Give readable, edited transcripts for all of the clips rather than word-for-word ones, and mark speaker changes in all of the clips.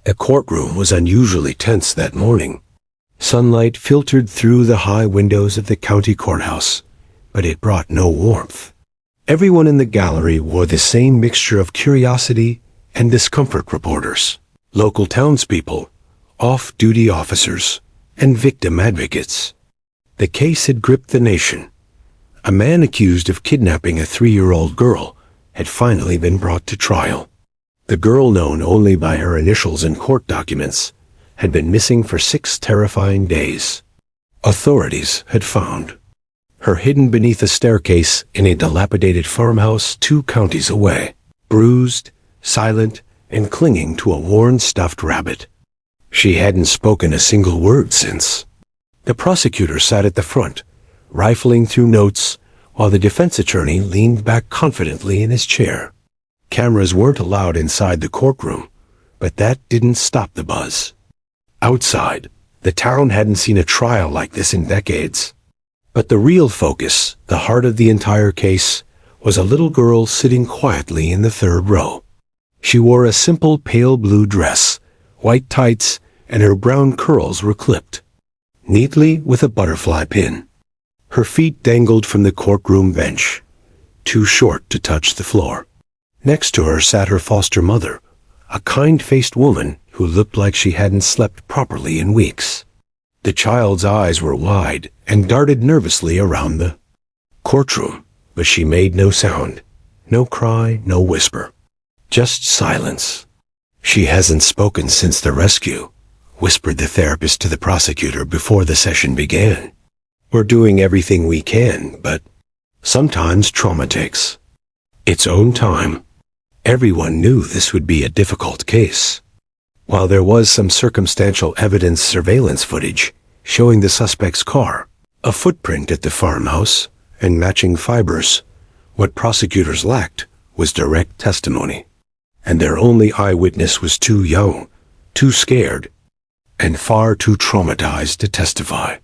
Speaker 1: The courtroom was unusually tense that morning. Sunlight filtered through the high windows of the county courthouse, but it brought no warmth. Everyone in the gallery wore the same mixture of curiosity and discomfort: reporters, local townspeople, off-duty officers, and victim advocates. The case had gripped the nation. A man accused of kidnapping a 3-year-old girl had finally been brought to trial. The girl, known only by her initials in court documents, had been missing for 6 terrifying days. Authorities had found her hidden beneath a staircase in a dilapidated farmhouse 2 counties away, bruised, silent, and clinging to a worn stuffed rabbit. She hadn't spoken a single word since. The prosecutor sat at the front, rifling through notes, while the defense attorney leaned back confidently in his chair. Cameras weren't allowed inside the courtroom, but that didn't stop the buzz. Outside, the town hadn't seen a trial like this in decades. But the real focus, the heart of the entire case, was a little girl sitting quietly in the 3rd row. She wore a simple pale blue dress, white tights, and her brown curls were clipped neatly with a butterfly pin. Her feet dangled from the courtroom bench, too short to touch the floor. Next to her sat her foster mother, a kind-faced woman who looked like she hadn't slept properly in weeks. The child's eyes were wide and darted nervously around the courtroom, but she made no sound, no cry, no whisper. Just silence. "She hasn't spoken since the rescue," whispered the therapist to the prosecutor before the session began. "We're doing everything we can, but sometimes trauma takes its own time." Everyone knew this would be a difficult case. While there was some circumstantial evidence, surveillance footage showing the suspect's car, a footprint at the farmhouse, and matching fibers, what prosecutors lacked was direct testimony. And their only eyewitness was too young, too scared, and far too traumatized to testify.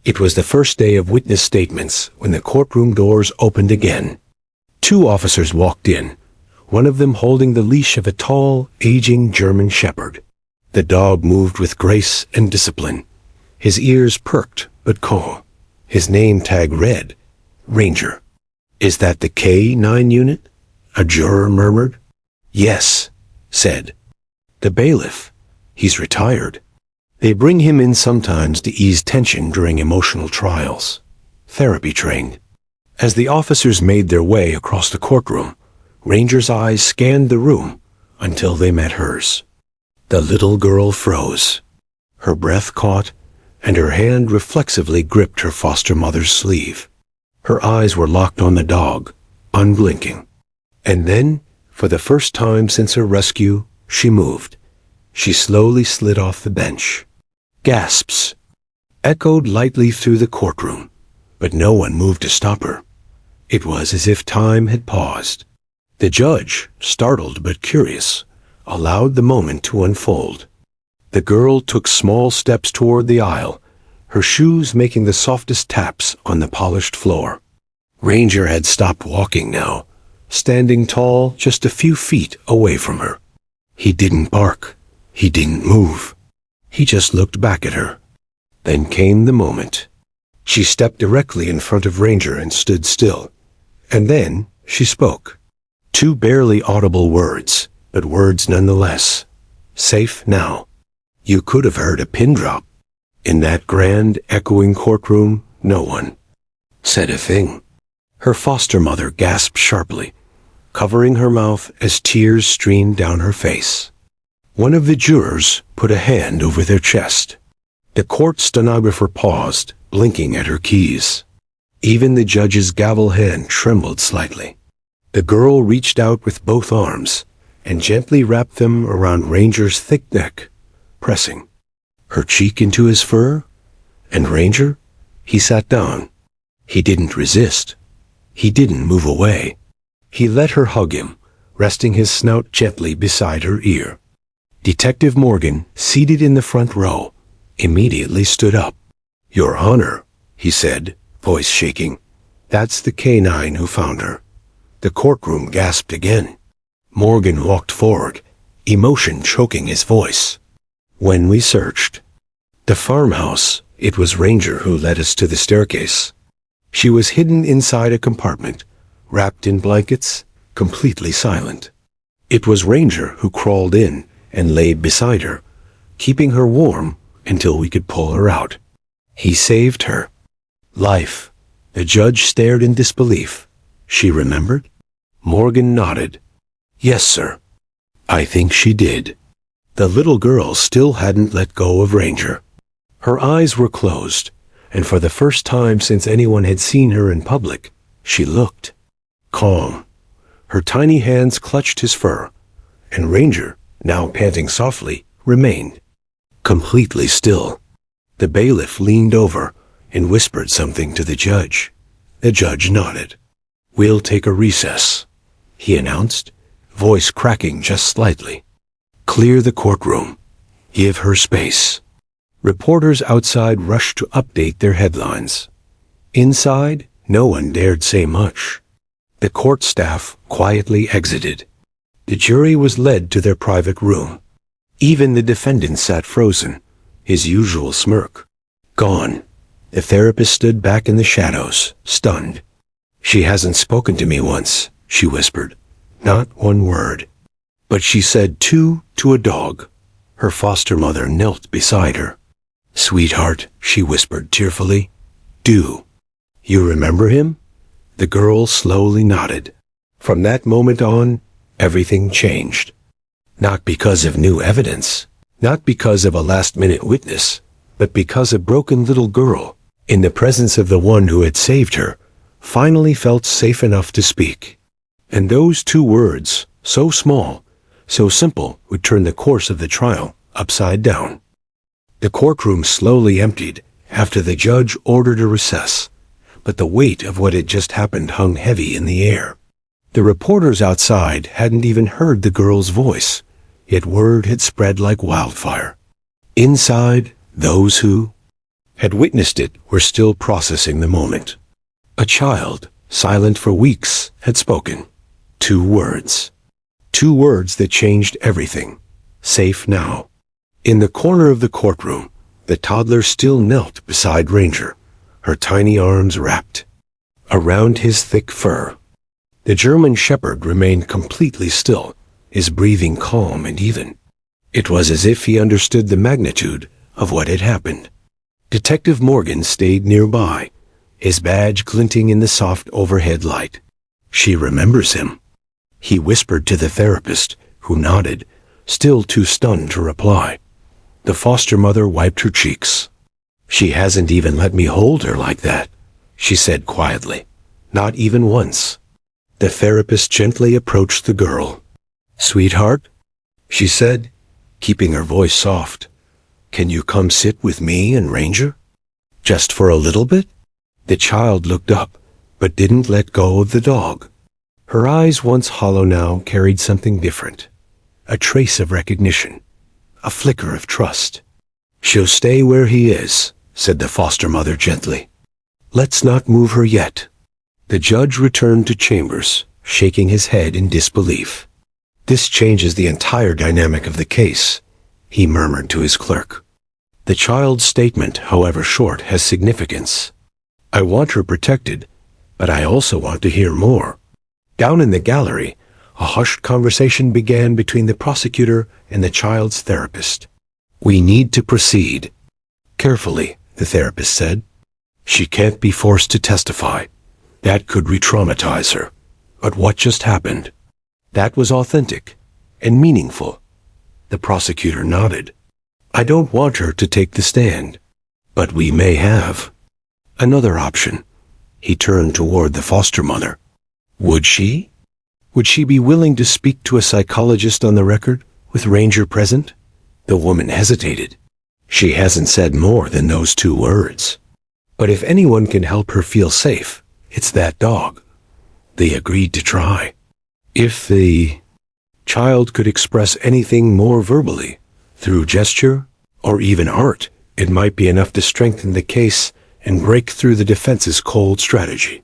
Speaker 1: It was the first day of witness statements when the courtroom doors opened again. 2 officers walked in, one of them holding the leash of a tall, aging German shepherd. The dog moved with grace and discipline. His ears perked but calm. His name tag read, Ranger. "Is that the K-9 unit?" a juror murmured. "Yes," said the bailiff. "He's retired. They bring him in sometimes to ease tension during emotional trials. Therapy trained." As the officers made their way across the courtroom, Ranger's eyes scanned the room until they met hers. The little girl froze. Her breath caught, and her hand reflexively gripped her foster mother's sleeve. Her eyes were locked on the dog, unblinking. And then, for the first time since her rescue, she moved. She slowly slid off the bench. Gasps echoed lightly through the courtroom, but no one moved to stop her. It was as if time had paused. The judge, startled but curious, allowed the moment to unfold. The girl took small steps toward the aisle, her shoes making the softest taps on the polished floor. Ranger had stopped walking now, standing tall just a few feet away from her. He didn't bark. He didn't move. He just looked back at her. Then came the moment. She stepped directly in front of Ranger and stood still. And then she spoke. 2 barely audible words, but words nonetheless. "Safe now." You could have heard a pin drop. In that grand, echoing courtroom, no one said a thing. Her foster mother gasped sharply, covering her mouth as tears streamed down her face. One of the jurors put a hand over their chest. The court stenographer paused, blinking at her keys. Even the judge's gavel hand trembled slightly. The girl reached out with both arms and gently wrapped them around Ranger's thick neck, pressing her cheek into his fur. And Ranger? He sat down. He didn't resist. He didn't move away. He let her hug him, resting his snout gently beside her ear. Detective Morgan, seated in the front row, immediately stood up. "Your Honor," he said, voice shaking, "that's the K-9 who found her." The courtroom gasped again. Morgan walked forward, emotion choking his voice. When we searched the farmhouse, it was Ranger who led us to the staircase. She was hidden inside a compartment, wrapped in blankets, completely silent. It was Ranger who crawled in and lay beside her, keeping her warm until we could pull her out. He saved her life. The judge stared in disbelief. She remembered? Morgan nodded. Yes, sir. I think she did. The little girl still hadn't let go of Ranger. Her eyes were closed, and for the first time since anyone had seen her in public, she looked calm. Her tiny hands clutched his fur, and Ranger, now panting softly, remained completely still. The bailiff leaned over and whispered something to the judge. The judge nodded. We'll take a recess, he announced, voice cracking just slightly. Clear the courtroom. Give her space. Reporters outside rushed to update their headlines. Inside, no one dared say much. The court staff quietly exited. The jury was led to their private room. Even the defendant sat frozen, his usual smirk gone. The therapist stood back in the shadows, stunned. She hasn't spoken to me once, she whispered. Not one word. But she said two to a dog. Her foster mother knelt beside her. Sweetheart, she whispered tearfully. Do you remember him? The girl slowly nodded. From that moment on, everything changed. Not because of new evidence, not because of a last-minute witness, but because a broken little girl, in the presence of the one who had saved her, finally felt safe enough to speak. And those two words, so small, so simple, would turn the course of the trial upside down. The courtroom slowly emptied after the judge ordered a recess, but the weight of what had just happened hung heavy in the air. The reporters outside hadn't even heard the girl's voice, yet word had spread like wildfire. Inside, those who had witnessed it were still processing the moment. A child, silent for weeks, had spoken. Two words. Two words that changed everything. Safe now. In the corner of the courtroom, the toddler still knelt beside Ranger, her tiny arms wrapped around his thick fur. The German shepherd remained completely still, his breathing calm and even. It was as if he understood the magnitude of what had happened. Detective Morgan stayed nearby, his badge glinting in the soft overhead light. She remembers him, he whispered to the therapist, who nodded, still too stunned to reply. The foster mother wiped her cheeks. She hasn't even let me hold her like that, she said quietly. Not even once. The therapist gently approached the girl. Sweetheart, she said, keeping her voice soft. Can you come sit with me and Ranger? Just for a little bit? The child looked up, but didn't let go of the dog. Her eyes, once hollow now, carried something different. A trace of recognition. A flicker of trust. She'll stay where he is, said the foster mother gently. Let's not move her yet. The judge returned to chambers, shaking his head in disbelief. This changes the entire dynamic of the case, he murmured to his clerk. The child's statement, however short, has significance. I want her protected, but I also want to hear more. Down in the gallery, a hushed conversation began between the prosecutor and the child's therapist. We need to proceed. Carefully, the therapist said. She can't be forced to testify. That could re-traumatize her. But what just happened? That was authentic and meaningful. The prosecutor nodded. I don't want her to take the stand, but we may have another option. He turned toward the foster mother. Would she? Would she be willing to speak to a psychologist on the record, with Ranger present? The woman hesitated. She hasn't said more than those two words. But if anyone can help her feel safe, it's that dog. They agreed to try. If the child could express anything more verbally, through gesture or even art, it might be enough to strengthen the case and break through the defense's cold strategy.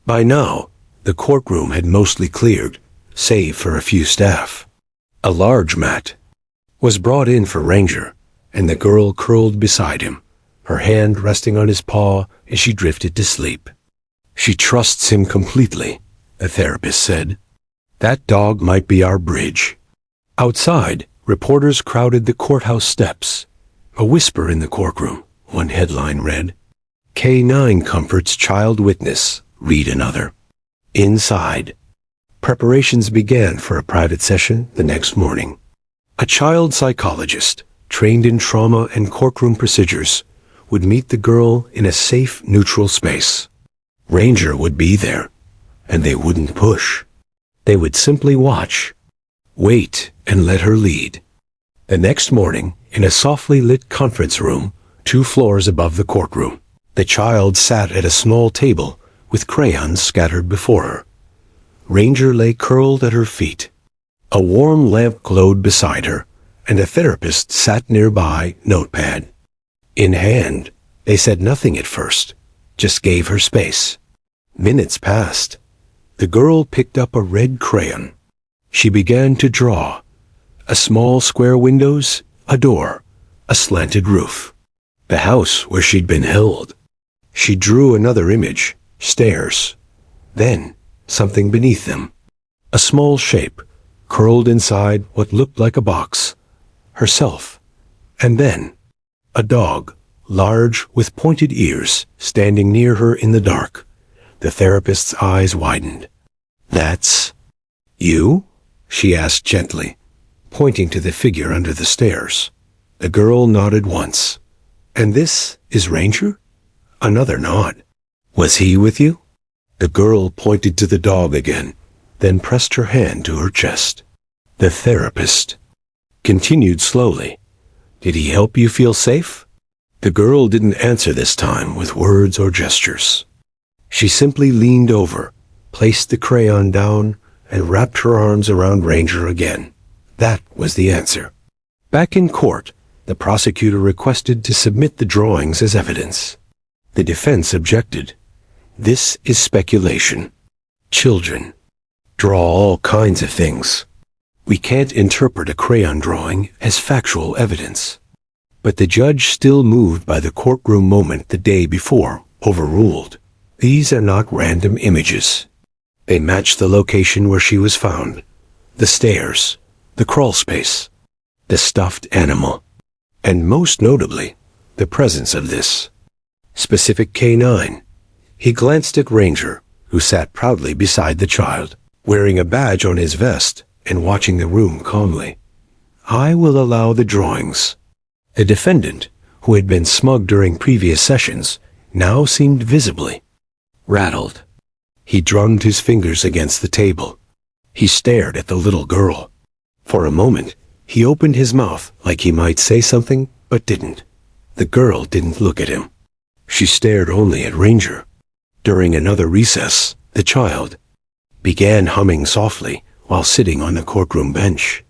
Speaker 1: By now, the courtroom had mostly cleared, save for a few staff. A large mat was brought in for Ranger, and the girl curled beside him, her hand resting on his paw as she drifted to sleep. She trusts him completely, the therapist said. That dog might be our bridge. Outside, reporters crowded the courthouse steps. A whisper in the courtroom, one headline read. K9 comforts child witness, read another. Inside, preparations began for a private session the next morning. A child psychologist, trained in trauma and courtroom procedures, would meet the girl in a safe, neutral space. Ranger would be there, and they wouldn't push. They would simply watch, wait, and let her lead. The next morning, in a softly lit conference room, 2 floors above the courtroom, the child sat at a small table with crayons scattered before her. Ranger lay curled at her feet. A warm lamp glowed beside her, and a therapist sat nearby, notepad in hand. They said nothing at first, just gave her space. Minutes passed. The girl picked up a red crayon. She began to draw. A small square windows, a door, a slanted roof. The house where she'd been held. She drew another image, stairs. Then, something beneath them. A small shape, curled inside what looked like a box. Herself. And then, a dog, large with pointed ears, standing near her in the dark. The therapist's eyes widened. That's you? She asked gently, pointing to the figure under the stairs. The girl nodded once. And this is Ranger? Another nod. Was he with you? The girl pointed to the dog again, then pressed her hand to her chest. The therapist continued slowly. Did he help you feel safe? The girl didn't answer this time with words or gestures. She simply leaned over, placed the crayon down, and wrapped her arms around Ranger again. That was the answer. Back in court, the prosecutor requested to submit the drawings as evidence. The defense objected. This is speculation. Children draw all kinds of things. We can't interpret a crayon drawing as factual evidence. But the judge, still moved by the courtroom moment the day before, overruled. These are not random images. They match the location where she was found. The stairs, the crawl space, the stuffed animal, and most notably, the presence of this specific K9. He glanced at Ranger, who sat proudly beside the child, wearing a badge on his vest and watching the room calmly. I will allow the drawings. The defendant, who had been smug during previous sessions, now seemed visibly rattled. He drummed his fingers against the table. He stared at the little girl. For a moment, he opened his mouth like he might say something, but didn't. The girl didn't look at him. She stared only at Ranger. During another recess, the child began humming softly while sitting on the courtroom bench.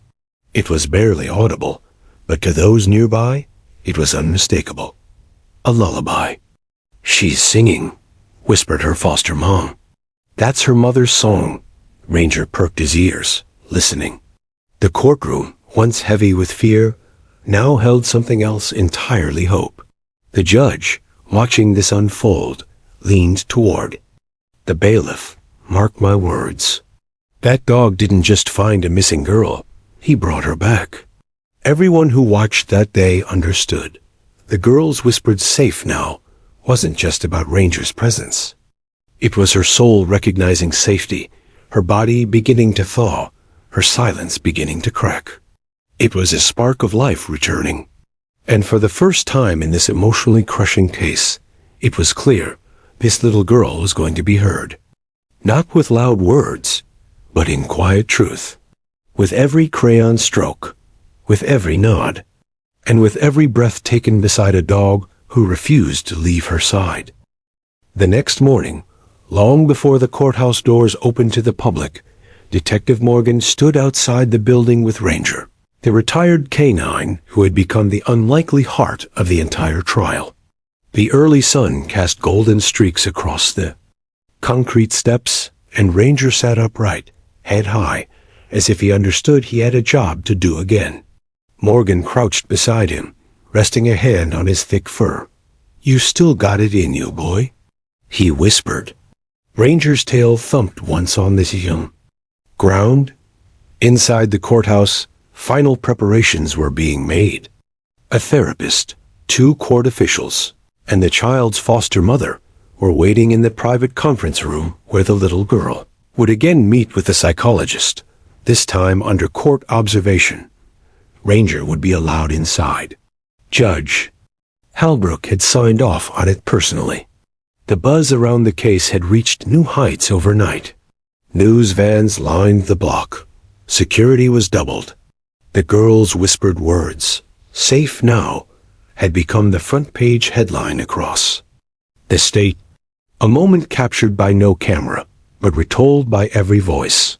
Speaker 1: It was barely audible, but to those nearby, it was unmistakable. A lullaby. She's singing, whispered her foster mom. That's her mother's song. Ranger perked his ears, listening. The courtroom, once heavy with fear, now held something else entirely: hope. The judge, watching this unfold, leaned toward the bailiff. Mark my words. That dog didn't just find a missing girl. He brought her back. Everyone who watched that day understood. The girl's whispered safe now wasn't just about Ranger's presence. It was her soul recognizing safety, her body beginning to thaw, her silence beginning to crack. It was a spark of life returning. And for the first time in this emotionally crushing case, it was clear this little girl was going to be heard. Not with loud words, but in quiet truth. With every crayon stroke, with every nod, and with every breath taken beside a dog who refused to leave her side. The next morning, long before the courthouse doors opened to the public, Detective Morgan stood outside the building with Ranger, the retired canine who had become the unlikely heart of the entire trial. The early sun cast golden streaks across the concrete steps, and Ranger sat upright, head high, as if he understood he had a job to do again. Morgan crouched beside him, resting a hand on his thick fur. "You still got it in you, boy," he whispered. Ranger's tail thumped once on the ground. Inside the courthouse, final preparations were being made. A therapist, 2 court officials, and the child's foster mother were waiting in the private conference room where the little girl would again meet with the psychologist, this time under court observation. Ranger would be allowed inside. Judge Halbrook had signed off on it personally. The buzz around the case had reached new heights overnight. News vans lined the block. Security was doubled. The girl's whispered words, "Safe now," had become the front-page headline across the state. A moment captured by no camera, but retold by every voice.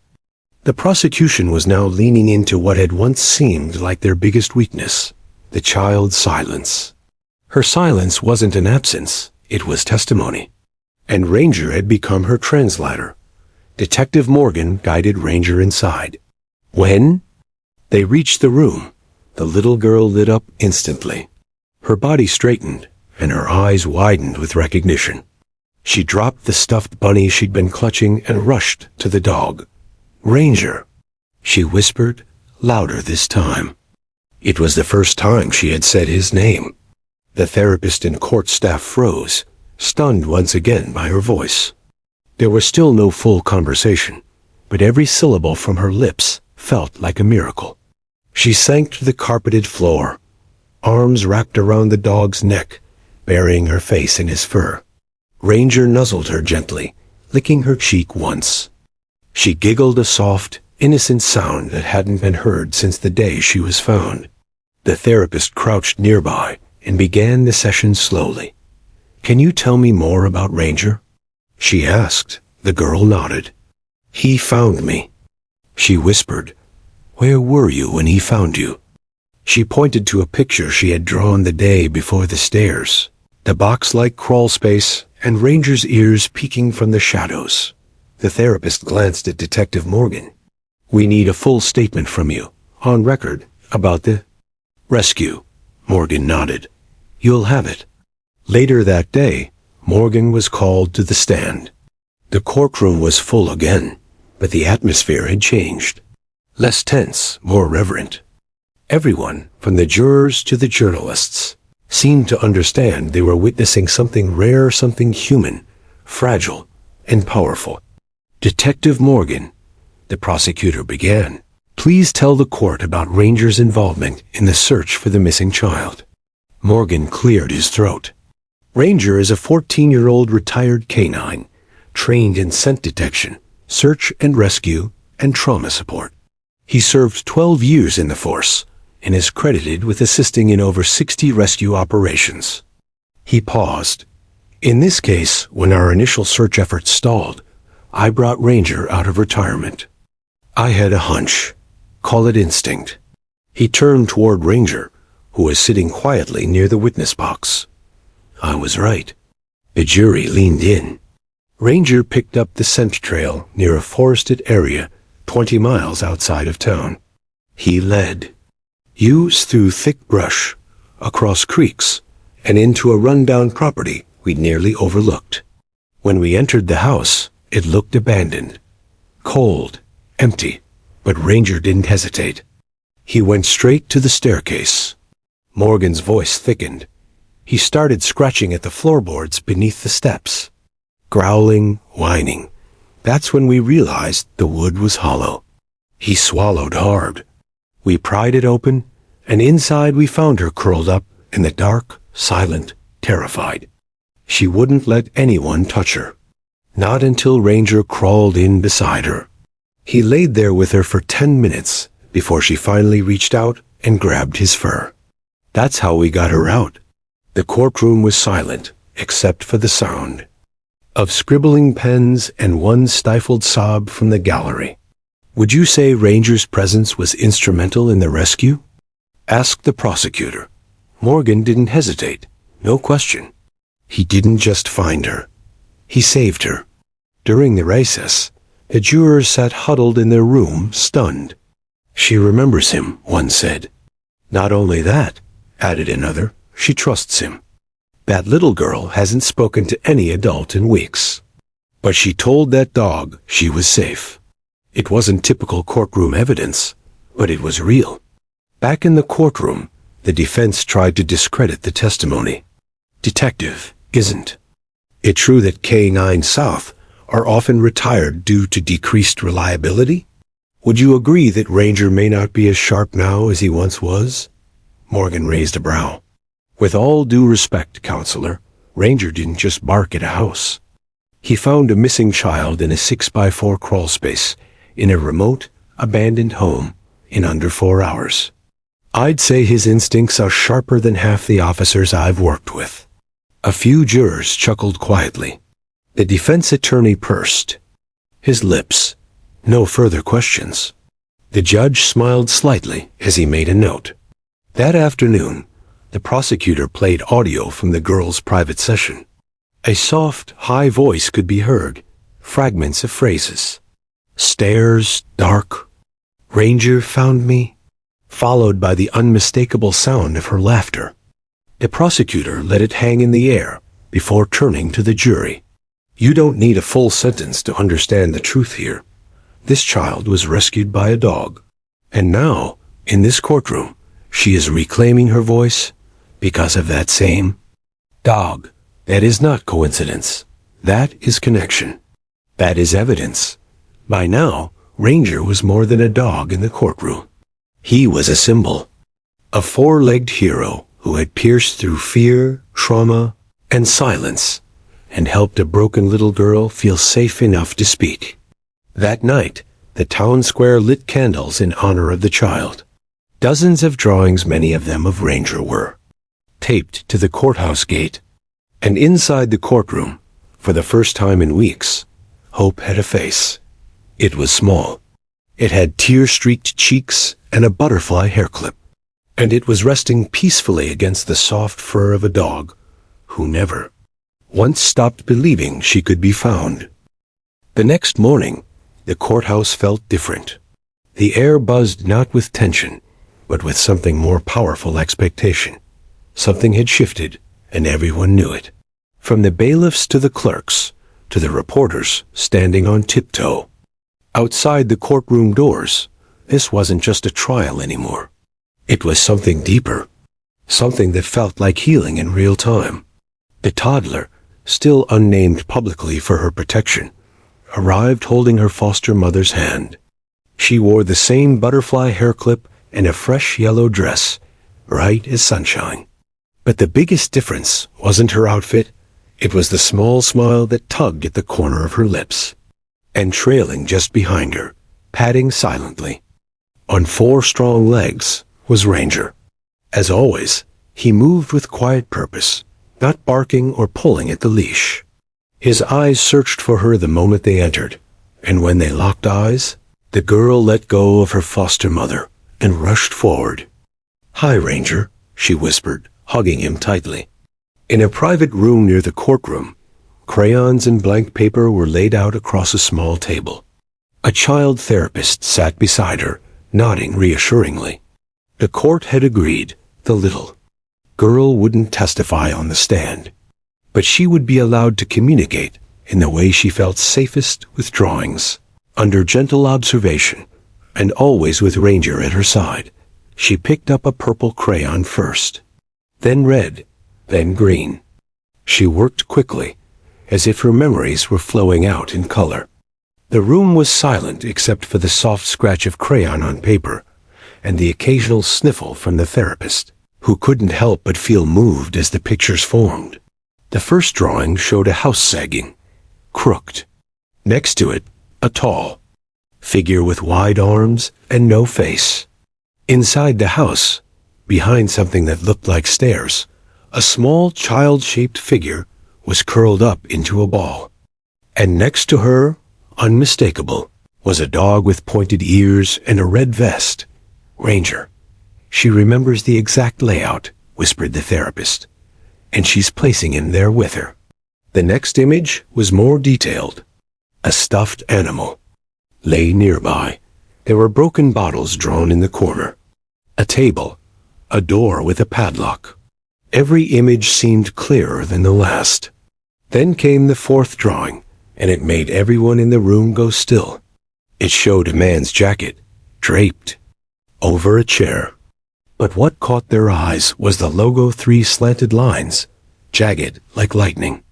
Speaker 1: The prosecution was now leaning into what had once seemed like their biggest weakness, the child's silence. Her silence wasn't an absence, it was testimony. And Ranger had become her translator. Detective Morgan guided Ranger inside. When they reached the room, the little girl lit up instantly. Her body straightened, and her eyes widened with recognition. She dropped the stuffed bunny she'd been clutching and rushed to the dog. "Ranger," she whispered, louder this time. It was the first time she had said his name. The therapist and court staff froze, stunned once again by her voice. There was still no full conversation, but every syllable from her lips felt like a miracle. She sank to the carpeted floor, arms wrapped around the dog's neck, burying her face in his fur. Ranger nuzzled her gently, licking her cheek once. She giggled a soft, innocent sound that hadn't been heard since the day she was found. The therapist crouched nearby and began the session slowly. "Can you tell me more about Ranger?" she asked. The girl nodded. "He found me," she whispered. "Where were you when he found you?" She pointed to a picture she had drawn the day before the stairs, the box-like crawl space and Ranger's ears peeking from the shadows. The therapist glanced at Detective Morgan. "We need a full statement from you, on record, about the rescue." Morgan nodded. "You'll have it." Later that day, Morgan was called to the stand. The courtroom was full again, but the atmosphere had changed. Less tense, more reverent. Everyone, from the jurors to the journalists, seemed to understand they were witnessing something rare, something human, fragile, and powerful. "Detective Morgan," the prosecutor began, "please tell the court about Ranger's involvement in the search for the missing child." Morgan cleared his throat. Ranger is a 14-year-old retired canine, trained in scent detection, search and rescue, and trauma support. He served 12 years in the force and is credited with assisting in over 60 rescue operations. He paused. "In this case, when our initial search efforts stalled, I brought Ranger out of retirement. I had a hunch. Call it instinct." He turned toward Ranger, who was sitting quietly near the witness box. "I was right." The jury leaned in. Ranger picked up the scent trail near a forested area 20 miles outside of town. He led. Used through thick brush, across creeks, and into a rundown property we'd nearly overlooked. When we entered the house, it looked abandoned. Cold, empty, but Ranger didn't hesitate. He went straight to the staircase. Morgan's voice thickened. He started scratching at the floorboards beneath the steps. Growling, whining. That's when we realized the wood was hollow. He swallowed hard. We pried it open, and inside we found her curled up in the dark, silent, terrified. She wouldn't let anyone touch her. Not until Ranger crawled in beside her. He laid there with her for 10 minutes before she finally reached out and grabbed his fur. That's how we got her out. The courtroom was silent, except for the sound of scribbling pens and one stifled sob from the gallery. "Would you say Ranger's presence was instrumental in the rescue?" asked the prosecutor. Morgan didn't hesitate. No question. He didn't just find her. He saved her. During the recess, the jurors sat huddled in their room, stunned. "She remembers him," one said. "Not only that, added another. She trusts him. That little girl hasn't spoken to any adult in weeks. But she told that dog she was safe. It wasn't typical courtroom evidence, but it was real. Back in the courtroom, the defense tried to discredit the testimony. Detective, isn't it true that K9 South are often retired due to decreased reliability? Would you agree that Ranger may not be as sharp now as he once was? Morgan raised a brow. With all due respect, counselor, Ranger didn't just bark at a house. He found a missing child in a 6x4 crawl space in a remote, abandoned home in under 4 hours. I'd say his instincts are sharper than half the officers I've worked with. A few jurors chuckled quietly. The defense attorney pursed his lips. No further questions. The judge smiled slightly as he made a note. That afternoon, the prosecutor played audio from the girl's private session. A soft, high voice could be heard, fragments of phrases. Stairs, dark. Ranger found me. Followed by the unmistakable sound of her laughter. The prosecutor let it hang in the air before turning to the jury. You don't need a full sentence to understand the truth here. This child was rescued by a dog. And now, in this courtroom, she is reclaiming her voice because of that same dog. That is not coincidence. That is connection. That is evidence. By now, Ranger was more than a dog in the courtroom. He was a symbol. A four-legged hero who had pierced through fear, trauma, and silence, and helped a broken little girl feel safe enough to speak. That night, the town square lit candles in honor of the child. Dozens of drawings, many of them of Ranger, were taped to the courthouse gate. And inside the courtroom, for the first time in weeks, hope had a face. It was small. It had tear-streaked cheeks and a butterfly hairclip. And it was resting peacefully against the soft fur of a dog who never once stopped believing she could be found. The next morning, the courthouse felt different. The air buzzed not with tension, but with something more powerful, expectation. Something had shifted, and everyone knew it. From the bailiffs to the clerks, to the reporters standing on tiptoe. Outside the courtroom doors, this wasn't just a trial anymore. It was something deeper. Something that felt like healing in real time. The toddler, still unnamed publicly for her protection, arrived holding her foster mother's hand. She wore the same butterfly hairclip and a fresh yellow dress, bright as sunshine. But the biggest difference wasn't her outfit. It was the small smile that tugged at the corner of her lips. And trailing just behind her, padding silently, on 4 strong legs, was Ranger. As always, he moved with quiet purpose, not barking or pulling at the leash. His eyes searched for her the moment they entered, and when they locked eyes, the girl let go of her foster mother and rushed forward. "Hi, Ranger," she whispered, hugging him tightly. In a private room near the courtroom, crayons and blank paper were laid out across a small table. A child therapist sat beside her, nodding reassuringly. The court had agreed the little girl wouldn't testify on the stand, but she would be allowed to communicate in the way she felt safest, with drawings, under gentle observation, and always with Ranger at her side. She picked up a purple crayon first, then red, then green. She worked quickly, as if her memories were flowing out in color. The room was silent except for the soft scratch of crayon on paper and the occasional sniffle from the therapist, who couldn't help but feel moved as the pictures formed. The first drawing showed a house sagging, crooked. Next to it, a tall figure with wide arms and no face. Inside the house, behind something that looked like stairs, a small child-shaped figure was curled up into a ball. And next to her, unmistakable, was a dog with pointed ears and a red vest. "Ranger. She remembers the exact layout," whispered the therapist, "and she's placing him there with her." The next image was more detailed. A stuffed animal lay nearby. There were broken bottles drawn in the corner. A table, a door with a padlock. Every image seemed clearer than the last. Then came the fourth drawing, and it made everyone in the room go still. It showed a man's jacket, draped over a chair. But what caught their eyes was the logo, 3 slanted lines, jagged like lightning.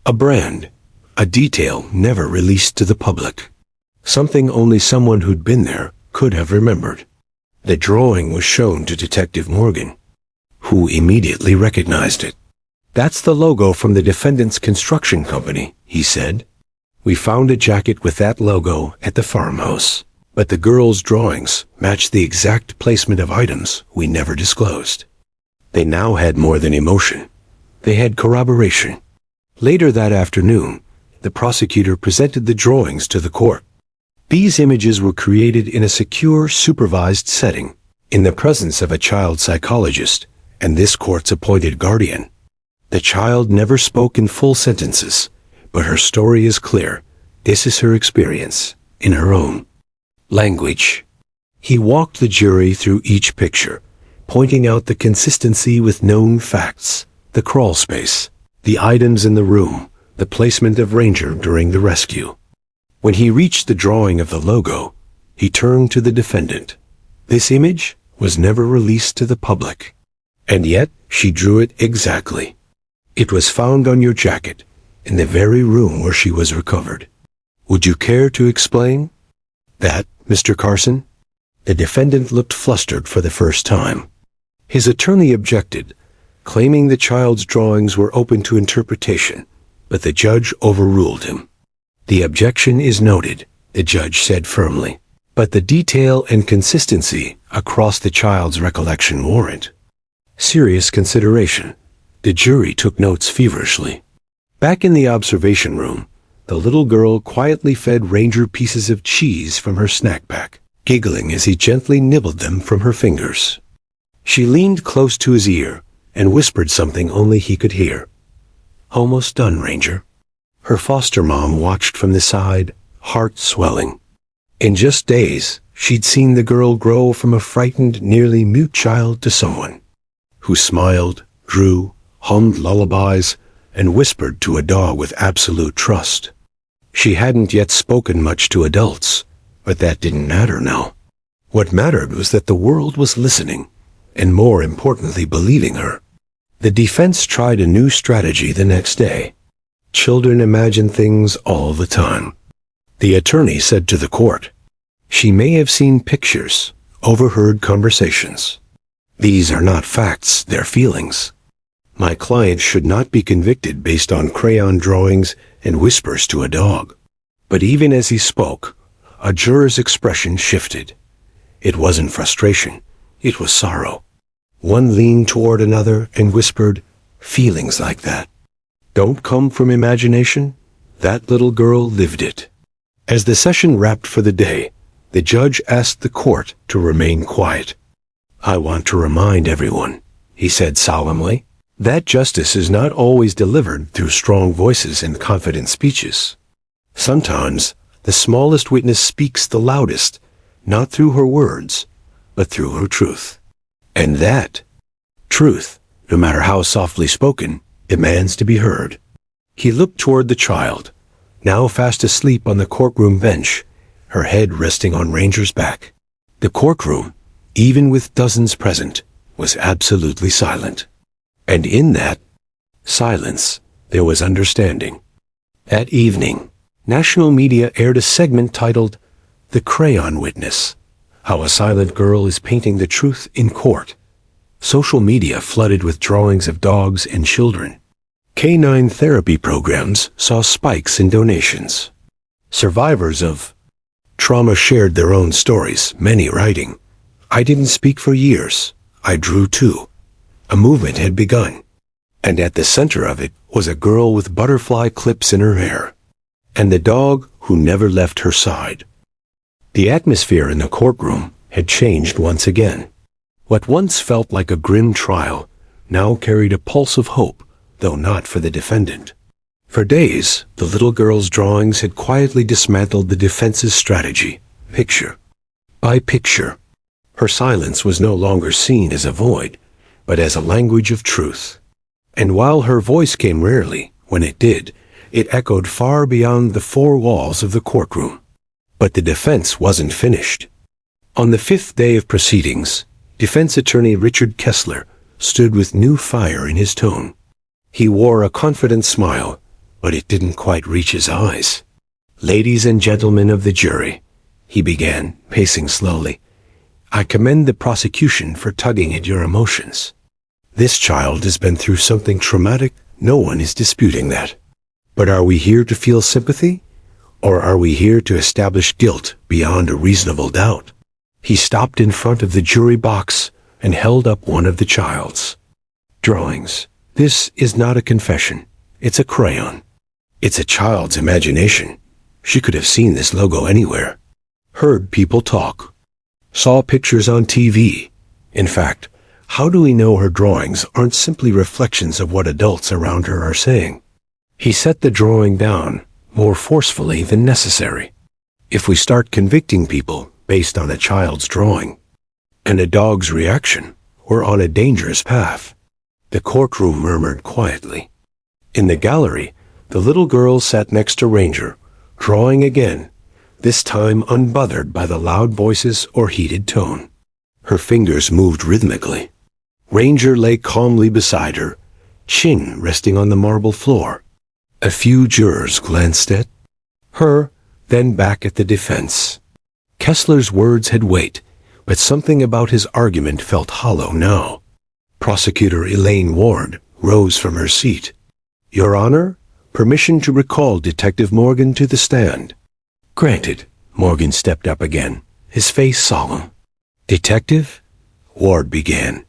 Speaker 1: A brand, a detail never released to the public. Something only someone who'd been there could have remembered. The drawing was shown to Detective Morgan, who immediately recognized it. "That's the logo from the defendant's construction company," he said. "We found a jacket with that logo at the farmhouse, but the girls' drawings matched the exact placement of items we never disclosed." They now had more than emotion. They had corroboration. Later that afternoon, the prosecutor presented the drawings to the court. These images were created in a secure, supervised setting, in the presence of a child psychologist and this court's appointed guardian. The child never spoke in full sentences, but her story is clear. This is her experience, in her own language. He walked the jury through each picture, pointing out the consistency with known facts, the crawl space, the items in the room, the placement of Ranger during the rescue. When he reached the drawing of the logo, he turned to the defendant. "This image was never released to the public. And yet, she drew it exactly. It was found on your jacket, in the very room where she was recovered. Would you care to explain that, Mr. Carson?" The defendant looked flustered for the first time. His attorney objected, claiming the child's drawings were open to interpretation, but the judge overruled him. "The objection is noted," the judge said firmly, "but the detail and consistency across the child's recollection warrant serious consideration." The jury took notes feverishly. Back in the observation room, the little girl quietly fed Ranger pieces of cheese from her snack pack, giggling as he gently nibbled them from her fingers. She leaned close to his ear and whispered something only he could hear. "Almost done, Ranger." Her foster mom watched from the side, heart swelling. In just days, she'd seen the girl grow from a frightened, nearly mute child to someone who smiled, drew, hummed lullabies, and whispered to a dog with absolute trust. She hadn't yet spoken much to adults, but that didn't matter now. What mattered was that the world was listening, and more importantly, believing her. The defense tried a new strategy the next day. Children imagine things all the time. The attorney said to the court, "She may have seen pictures, overheard conversations. These are not facts, they're feelings. My client should not be convicted based on crayon drawings and whispers to a dog." But even as he spoke, a juror's expression shifted. It wasn't frustration, it was sorrow. One leaned toward another and whispered, "Feelings like that don't come from imagination. That little girl lived it." As the session wrapped for the day, the judge asked the court to remain quiet. "I want to remind everyone," he said solemnly, "that justice is not always delivered through strong voices and confident speeches. Sometimes the smallest witness speaks the loudest, not through her words, but through her truth. And that truth, no matter how softly spoken, demands to be heard." He looked toward the child, now fast asleep on the courtroom bench, her head resting on Ranger's back. The courtroom, even with dozens present, was absolutely silent. And in that silence, there was understanding. That evening, national media aired a segment titled "The Crayon Witness: How a Silent Girl is Painting the Truth in Court." Social media flooded with drawings of dogs and children. Canine therapy programs saw spikes in donations. Survivors of trauma shared their own stories, many writing, "I didn't speak for years. I drew too." A movement had begun, and at the center of it was a girl with butterfly clips in her hair, and the dog who never left her side. The atmosphere in the courtroom had changed once again. What once felt like a grim trial now carried a pulse of hope, though not for the defendant. For days, the little girl's drawings had quietly dismantled the defense's strategy, picture by picture. Her silence was no longer seen as a void, but as a language of truth. And while her voice came rarely, when it did, it echoed far beyond the four walls of the courtroom. But the defense wasn't finished. On the fifth day of proceedings, defense attorney Richard Kessler stood with new fire in his tone. He wore a confident smile, but it didn't quite reach his eyes. "Ladies and gentlemen of the jury," he began, pacing slowly, "I commend the prosecution for tugging at your emotions. This child has been through something traumatic. No one is disputing that. But are we here to feel sympathy? Or are we here to establish guilt beyond a reasonable doubt?" He stopped in front of the jury box and held up one of the child's drawings. "This is not a confession. It's a crayon. It's a child's imagination. She could have seen this logo anywhere. Heard people talk. Saw pictures on TV. In fact, how do we know her drawings aren't simply reflections of what adults around her are saying?" He set the drawing down more forcefully than necessary. "If we start convicting people based on a child's drawing and a dog's reaction, we're on a dangerous path." The courtroom murmured quietly. In the gallery, the little girl sat next to Ranger, drawing again, this time unbothered by the loud voices or heated tone. Her fingers moved rhythmically. Ranger lay calmly beside her, chin resting on the marble floor. A few jurors glanced at her, then back at the defense. Kessler's words had weight, but something about his argument felt hollow now. Prosecutor Elaine Ward rose from her seat. "Your Honor, permission to recall Detective Morgan to the stand." "Granted." Morgan stepped up again, his face solemn. "Detective?" Ward began.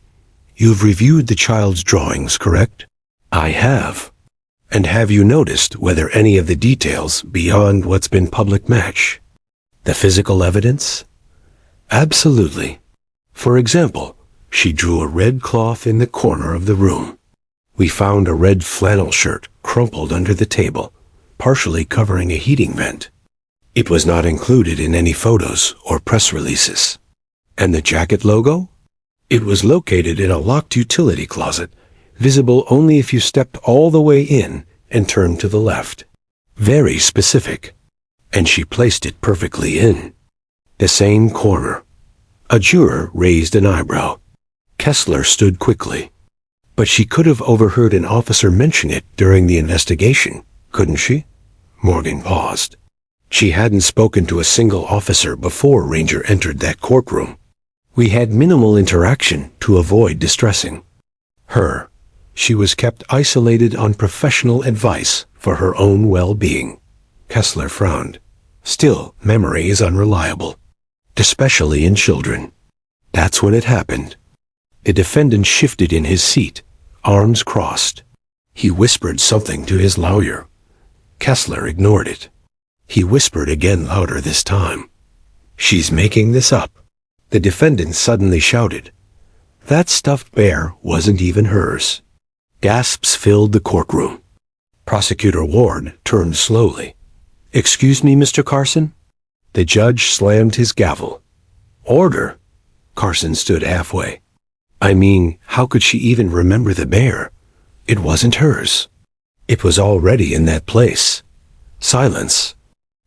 Speaker 1: "You've reviewed the child's drawings, correct?" "I have." "And have you noticed whether any of the details beyond what's been public match the physical evidence?" "Absolutely. For example, she drew a red cloth in the corner of the room. We found a red flannel shirt crumpled under the table, partially covering a heating vent. It was not included in any photos or press releases." "And the jacket logo?" "It was located in a locked utility closet, visible only if you stepped all the way in and turned to the left. Very specific. And she placed it perfectly in the same corner." A juror raised an eyebrow. Kessler stood quickly. "But she could have overheard an officer mention it during the investigation, couldn't she?" Morgan paused. "She hadn't spoken to a single officer before Ranger entered that courtroom. We had minimal interaction to avoid distressing her. She was kept isolated on professional advice for her own well-being." Kessler frowned. "Still, memory is unreliable, especially in children." "That's when it happened." The defendant shifted in his seat, arms crossed. He whispered something to his lawyer. Kessler ignored it. He whispered again, louder this time. "She's making this up." The defendant suddenly shouted. That stuffed bear wasn't even hers. Gasps filled the courtroom. Prosecutor Ward turned slowly. "Excuse me, Mr. Carson?" The judge slammed his gavel. "Order." Carson stood halfway. "I mean, how could she even remember the bear? It wasn't hers. It was already in that place." Silence.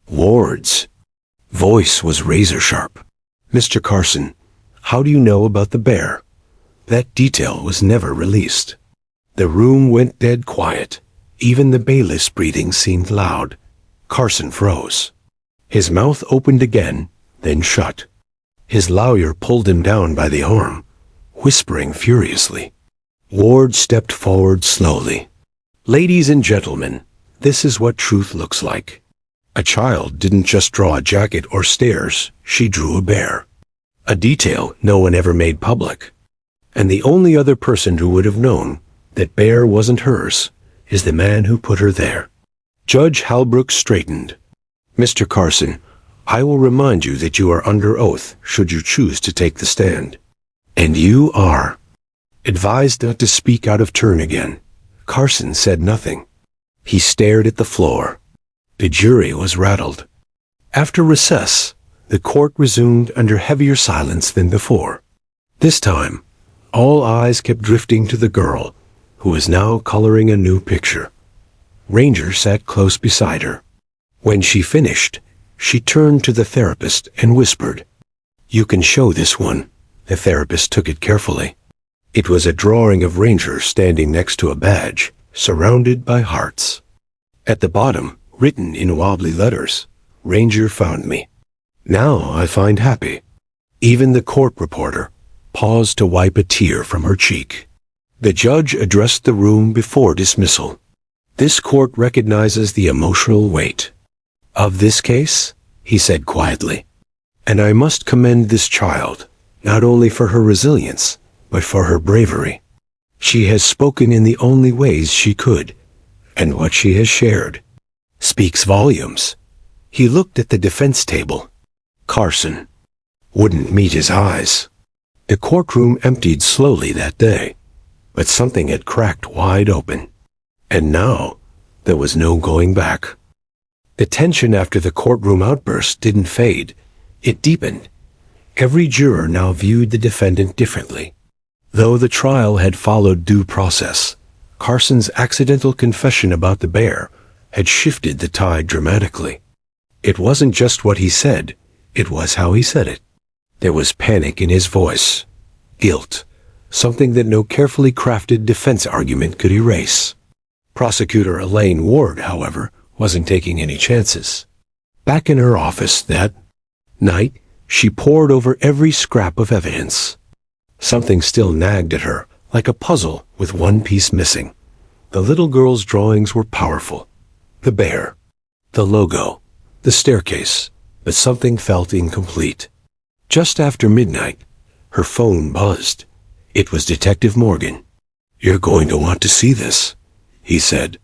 Speaker 1: Ward's voice was razor-sharp. "Mr. Carson, how do you know about the bear? That detail was never released." The room went dead quiet. Even the bailiff's breathing seemed loud. Carson froze. His mouth opened again, then shut. His lawyer pulled him down by the arm, whispering furiously. Ward stepped forward slowly. "Ladies and gentlemen, this is what truth looks like. A child didn't just draw a jacket or stairs, she drew a bear. A detail no one ever made public. And the only other person who would have known that bear wasn't hers is the man who put her there." Judge Halbrook straightened. "Mr. Carson, I will remind you that you are under oath should you choose to take the stand. And you are advised not to speak out of turn again." Carson said nothing. He stared at the floor. The jury was rattled. After recess, the court resumed under heavier silence than before. This time, All eyes kept drifting to the girl, who was now coloring a new picture. Ranger sat close beside her. When she finished, she turned to the therapist and whispered, "You can show this one." The therapist took it carefully. It was a drawing of Ranger standing next to a badge, surrounded by hearts. At the bottom, written in wobbly letters, "Ranger found me. Now I find happy." Even the court reporter paused to wipe a tear from her cheek. The judge addressed the room before dismissal. "This court recognizes the emotional weight of this case," he said quietly. "And I must commend this child, not only for her resilience, but for her bravery. She has spoken in the only ways she could, and what she has shared speaks volumes." He looked at the defense table. Carson wouldn't meet his eyes. The courtroom emptied slowly that day, but something had cracked wide open. And now, there was no going back. The tension after the courtroom outburst didn't fade. It deepened. Every juror now viewed the defendant differently. Though the trial had followed due process, Carson's accidental confession about the bear had shifted the tide dramatically. It wasn't just what he said, it was how he said it. There was panic in his voice, guilt, something that no carefully crafted defense argument could erase. Prosecutor Elaine Ward, however, wasn't taking any chances. Back in her office that night, she pored over every scrap of evidence. Something still nagged at her, like a puzzle with one piece missing. The little girl's drawings were powerful. The bear, the logo, the staircase, but something felt incomplete. Just after midnight, her phone buzzed. It was Detective Morgan. "You're going to want to see this," he said.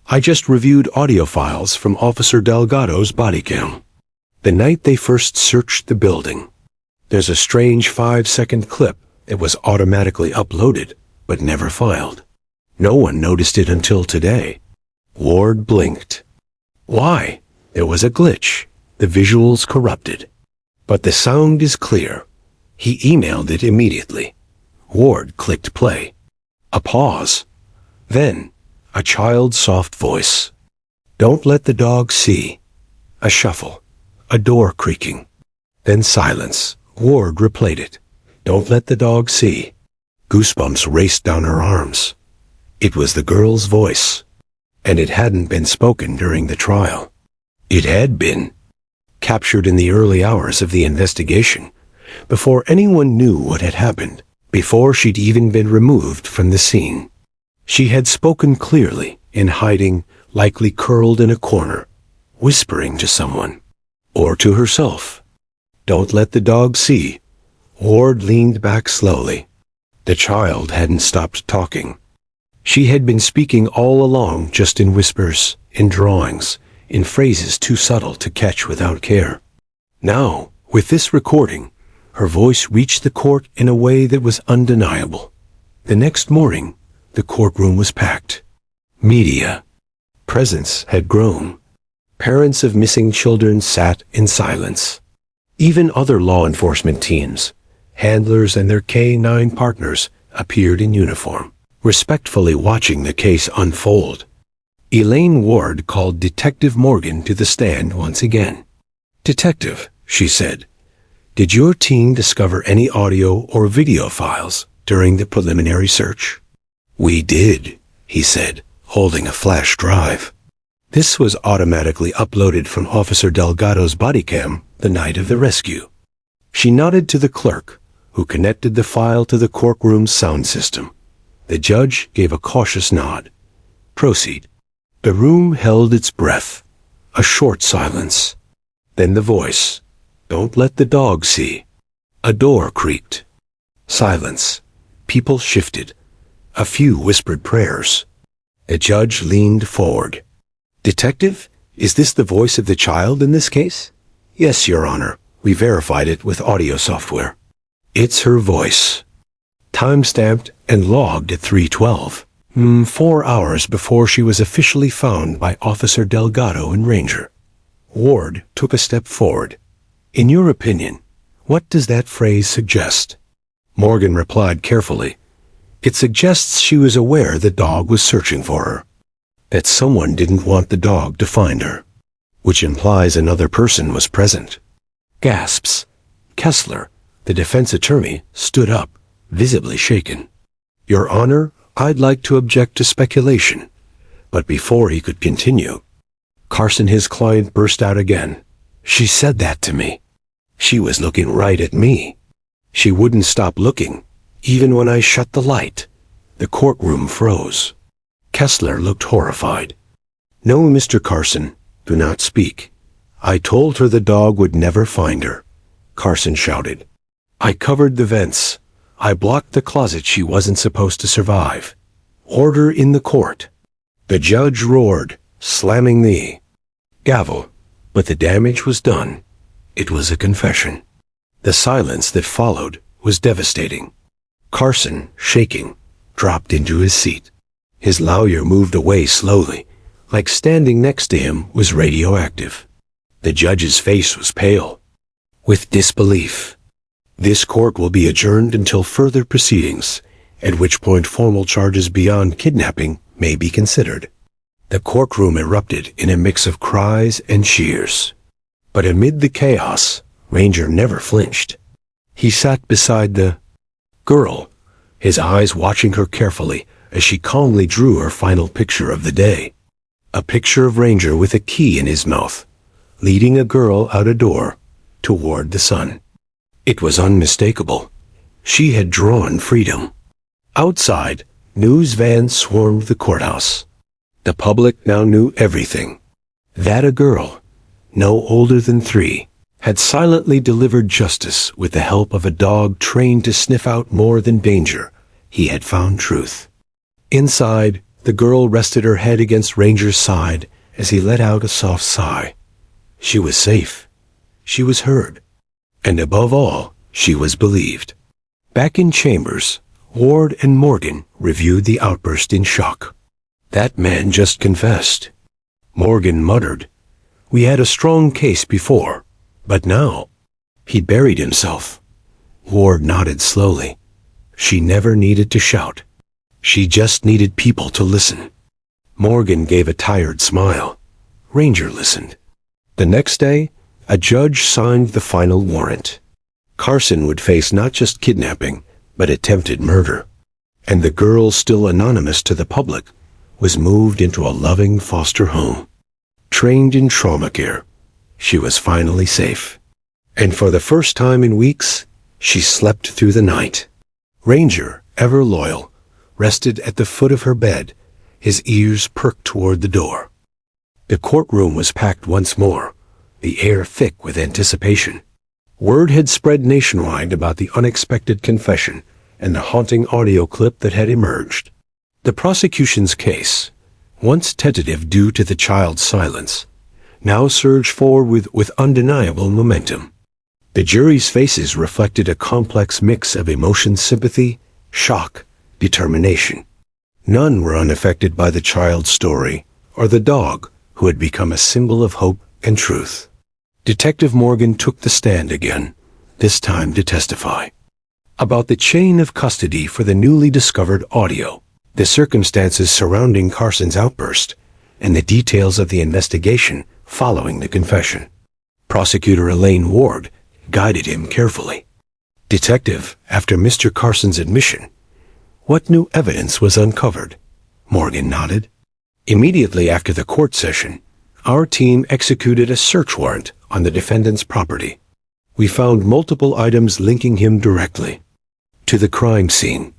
Speaker 1: "I just reviewed audio files from Officer Delgado's body cam. The night they first searched the building. There's a strange 5-second clip that was automatically uploaded, but never filed. No one noticed it until today." Ward blinked. "Why?" "There was a glitch. The visuals corrupted. But the sound is clear." He emailed it immediately. Ward clicked play. A pause. Then, a child's soft voice. "Don't let the dog see." A shuffle. A door creaking. Then silence. Ward replayed it. "Don't let the dog see." Goosebumps raced down her arms. It was the girl's voice. And it hadn't been spoken during the trial. It had been captured in the early hours of the investigation, before anyone knew what had happened, before she'd even been removed from the scene. She had spoken clearly, in hiding, likely curled in a corner, whispering to someone, or to herself. "Don't let the dog see." Ward leaned back slowly. The child hadn't stopped talking. She had been speaking all along, just in whispers, in drawings, in phrases too subtle to catch without care. Now, with this recording, her voice reached the court in a way that was undeniable. The next morning, the courtroom was packed. Media presence had grown. Parents of missing children sat in silence. Even other law enforcement teams, handlers and their K-9 partners, appeared in uniform, respectfully watching the case unfold. Elaine Ward called Detective Morgan to the stand once again. "Detective," she said, "did your team discover any audio or video files during the preliminary search?" "We did," he said, holding a flash drive. This was automatically uploaded from Officer Delgado's body cam the night of the rescue. She nodded to the clerk, who connected the file to the courtroom's sound system. The judge gave a cautious nod. "Proceed." The room held its breath. A short silence. Then the voice. "Don't let the dog see." A door creaked. Silence. People shifted. A few whispered prayers. A judge leaned forward. "Detective, is this the voice of the child in this case?" "Yes, Your Honor. We verified it with audio software." "It's her voice." Time-stamped and logged at 3:12. 4 hours before she was officially found by Officer Delgado and Ranger. Ward took a step forward. "In your opinion, what does that phrase suggest?" Morgan replied carefully. It suggests she was aware the dog was searching for her, that someone didn't want the dog to find her, which implies another person was present. Gasps. Kessler, the defense attorney, stood up, visibly shaken. Your Honor, I'd like to object to speculation. But before he could continue, Carson, his client, burst out again. She said that to me. She was looking right at me. She wouldn't stop looking, even when I shut the light. The courtroom froze. Kessler looked horrified. No, Mr. Carson, do not speak. I told her the dog would never find her, Carson shouted. I covered the vents. I blocked the closet she wasn't supposed to survive. Order in the court. The judge roared, slamming the gavel. But the damage was done. It was a confession. The silence that followed was devastating. Carson, shaking, dropped into his seat. His lawyer moved away slowly, like standing next to him was radioactive. The judge's face was pale, with disbelief. This court will be adjourned until further proceedings, at which point formal charges beyond kidnapping may be considered. The courtroom erupted in a mix of cries and cheers. But amid the chaos, Ranger never flinched. He sat beside the girl, his eyes watching her carefully as she calmly drew her final picture of the day. A picture of Ranger with a key in his mouth, leading a girl out a door toward the sun. It was unmistakable. She had drawn freedom. Outside, news vans swarmed the courthouse. The public now knew everything. That a girl, no older than 3, had silently delivered justice with the help of a dog trained to sniff out more than danger. He had found truth. Inside, the girl rested her head against Ranger's side as he let out a soft sigh. She was safe. She was heard. And above all, she was believed. Back in chambers, Ward and Morgan reviewed the outburst in shock. That man just confessed. Morgan muttered. We had a strong case before, but now he buried himself. Ward nodded slowly. She never needed to shout. She just needed people to listen. Morgan gave a tired smile. Ranger listened. The next day, a judge signed the final warrant. Carson would face not just kidnapping, but attempted murder. And the girl, still anonymous to the public, was moved into a loving foster home. Trained in trauma care, she was finally safe. And for the first time in weeks, she slept through the night. Ranger, ever loyal, rested at the foot of her bed, his ears perked toward the door. The courtroom was packed once more, the air thick with anticipation. Word had spread nationwide about the unexpected confession and the haunting audio clip that had emerged. The prosecution's case, once tentative due to the child's silence, now surged forward with undeniable momentum. The jury's faces reflected a complex mix of emotion, sympathy, shock, determination. None were unaffected by the child's story or the dog who had become a symbol of hope and truth. Detective Morgan took the stand again, this time to testify about the chain of custody for the newly discovered audio, the circumstances surrounding Carson's outburst, and the details of the investigation following the confession. Prosecutor Elaine Ward guided him carefully. Detective, after Mr. Carson's admission, what new evidence was uncovered? Morgan nodded. Immediately after the court session, our team executed a search warrant on the defendant's property. We found multiple items linking him directly to the crime scene.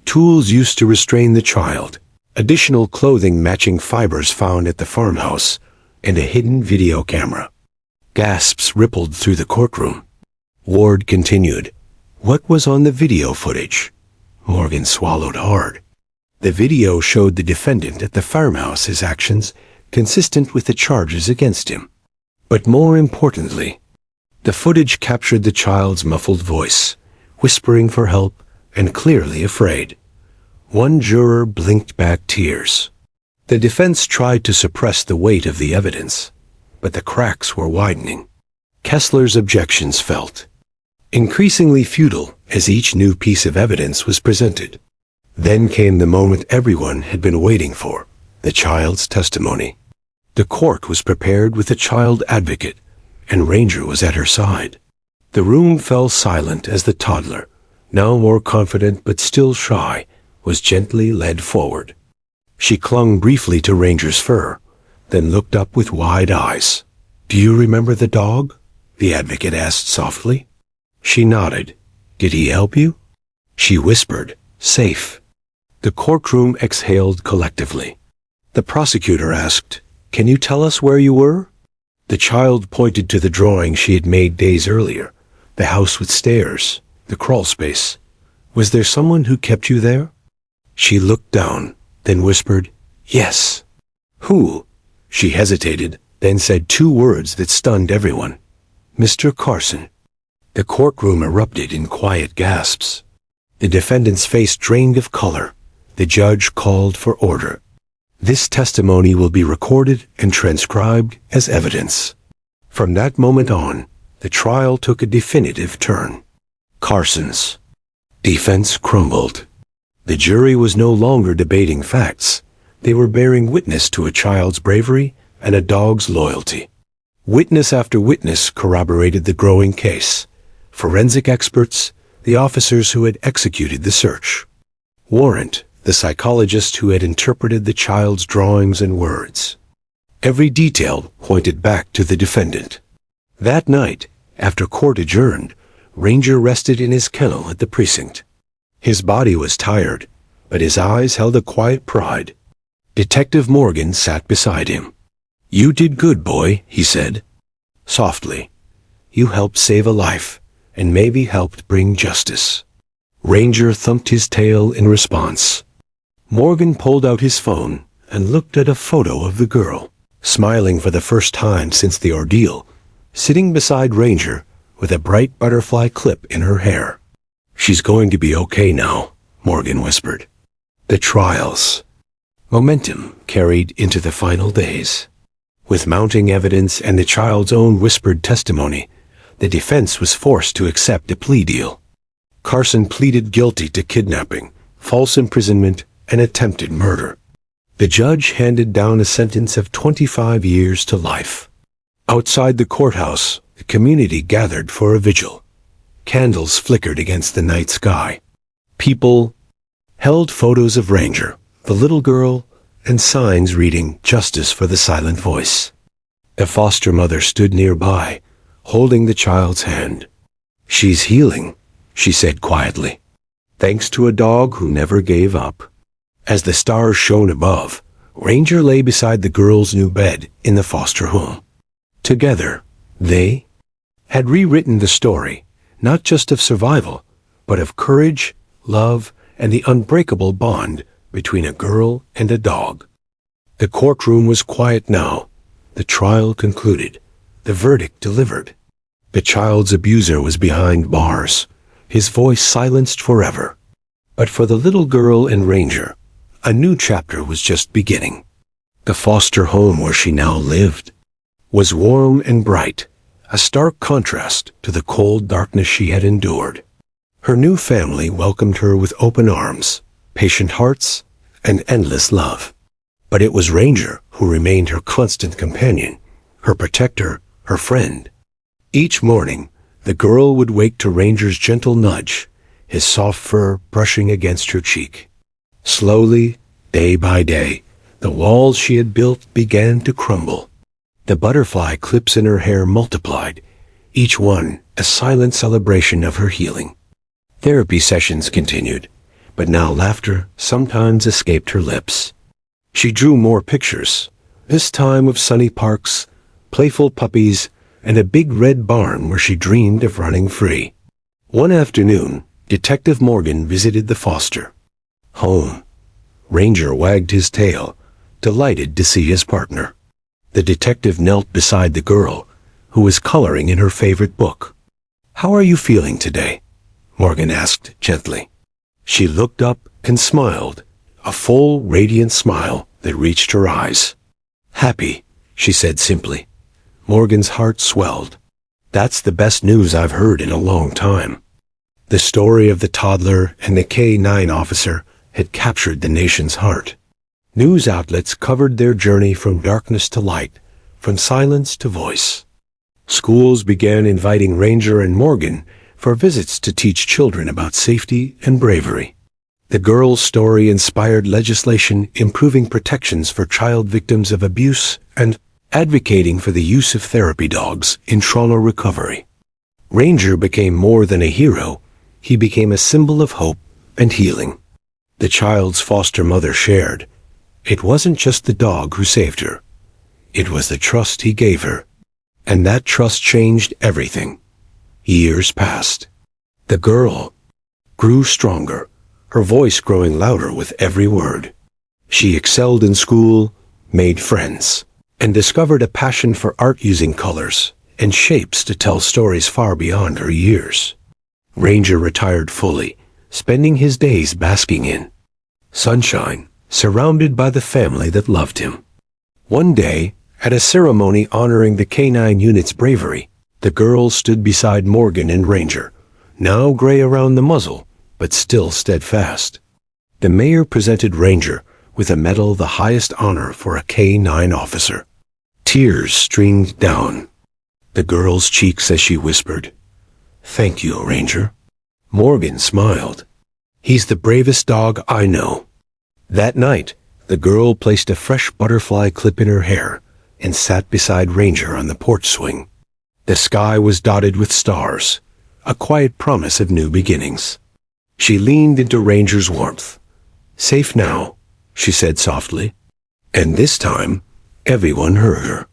Speaker 1: Tools used to restrain the child, additional clothing matching fibers found at the farmhouse, and a hidden video camera. Gasps rippled through the courtroom. Ward continued. What was on the video footage? Morgan swallowed hard. The video showed the defendant at the farmhouse's actions consistent with the charges against him. But more importantly, the footage captured the child's muffled voice, whispering for help and clearly afraid. One juror blinked back tears. The defense tried to suppress the weight of the evidence, but the cracks were widening. Kessler's objections felt. increasingly futile as each new piece of evidence was presented. Then came the moment everyone had been waiting for, the child's testimony. The court was prepared with a child advocate, and Ranger was at her side. The room fell silent as the toddler, now more confident but still shy, was gently led forward. She clung briefly to Ranger's fur, then looked up with wide eyes. "Do you remember the dog?" the advocate asked softly. She nodded. "Did he help you?" She whispered, "Safe." The courtroom exhaled collectively. The prosecutor asked, "Can you tell us where you were?" The child pointed to the drawing she had made days earlier, the house with stairs, the crawl space. "Was there someone who kept you there?" She looked down, then whispered, "Yes." "Who?" She hesitated, then said two words that stunned everyone. "Mr. Carson." The courtroom erupted in quiet gasps. The defendant's face drained of color. The judge called for order. "This testimony will be recorded and transcribed as evidence." From that moment on, the trial took a definitive turn. Carson's defense crumbled. The jury was no longer debating facts. They were bearing witness to a child's bravery and a dog's loyalty. Witness after witness corroborated the growing case. Forensic experts, the officers who had executed the search. Warrant, the psychologist who had interpreted the child's drawings and words. Every detail pointed back to the defendant. That night, after court adjourned, Ranger rested in his kennel at the precinct. His body was tired, but his eyes held a quiet pride. Detective Morgan sat beside him. "You did good, boy," he said. Softly. "You helped save a life, and maybe helped bring justice." Ranger thumped his tail in response. Morgan pulled out his phone and looked at a photo of the girl, smiling for the first time since the ordeal, sitting beside Ranger with a bright butterfly clip in her hair. "She's going to be okay now," Morgan whispered. The trials. Momentum carried into the final days. With mounting evidence and the child's own whispered testimony, the defense was forced to accept a plea deal. Carson pleaded guilty to kidnapping, false imprisonment, and attempted murder. The judge handed down a sentence of 25 years to life. Outside the courthouse, the community gathered for a vigil. Candles flickered against the night sky. People held photos of Ranger, the little girl, and signs reading "Justice for the Silent Voice." A foster mother stood nearby, holding the child's hand. "She's healing," she said quietly, "thanks to a dog who never gave up." As the stars shone above, Ranger lay beside the girl's new bed in the foster home. Together, they had rewritten the story, not just of survival, but of courage, love, and the unbreakable bond between a girl and a dog. The courtroom was quiet now. The trial concluded. The verdict delivered. The child's abuser was behind bars, his voice silenced forever. But for the little girl and Ranger, a new chapter was just beginning. The foster home where she now lived was warm and bright, a stark contrast to the cold darkness she had endured. Her new family welcomed her with open arms, patient hearts, and endless love. But it was Ranger who remained her constant companion, her protector, her friend. Each morning, the girl would wake to Ranger's gentle nudge, his soft fur brushing against her cheek. Slowly, day by day, the walls she had built began to crumble. The butterfly clips in her hair multiplied, each one a silent celebration of her healing. Therapy sessions continued, but now laughter sometimes escaped her lips. She drew more pictures, this time of sunny parks, playful puppies, and a big red barn where she dreamed of running free. One afternoon, Detective Morgan visited the foster home. Ranger wagged his tail, delighted to see his partner. The detective knelt beside the girl, who was coloring in her favorite book. "How are you feeling today?" Morgan asked gently. She looked up and smiled, a full, radiant smile that reached her eyes. "Happy," she said simply. Morgan's heart swelled. That's the best news I've heard in a long time. The story of the toddler and the K-9 officer had captured the nation's heart. News outlets covered their journey from darkness to light, from silence to voice. Schools began inviting Ranger and Morgan for visits to teach children about safety and bravery. The girl's story inspired legislation improving protections for child victims of abuse and advocating for the use of therapy dogs in trauma recovery. Ranger became more than a hero. He became a symbol of hope and healing. The child's foster mother shared, "It wasn't just the dog who saved her. It was the trust he gave her. And that trust changed everything." Years passed. The girl grew stronger, her voice growing louder with every word. She excelled in school, made friends, and discovered a passion for art using colors and shapes to tell stories far beyond her years. Ranger retired fully, spending his days basking in sunshine, surrounded by the family that loved him. One day, at a ceremony honoring the K-9 unit's bravery, the girl stood beside Morgan and Ranger, now gray around the muzzle, but still steadfast. The mayor presented Ranger with a medal, the highest honor for a K-9 officer. Tears streamed down the girl's cheeks as she whispered, "Thank you, Ranger." Morgan smiled. "He's the bravest dog I know." That night, the girl placed a fresh butterfly clip in her hair and sat beside Ranger on the porch swing. The sky was dotted with stars, a quiet promise of new beginnings. She leaned into Ranger's warmth. "Safe now," she said softly. And this time, everyone heard her.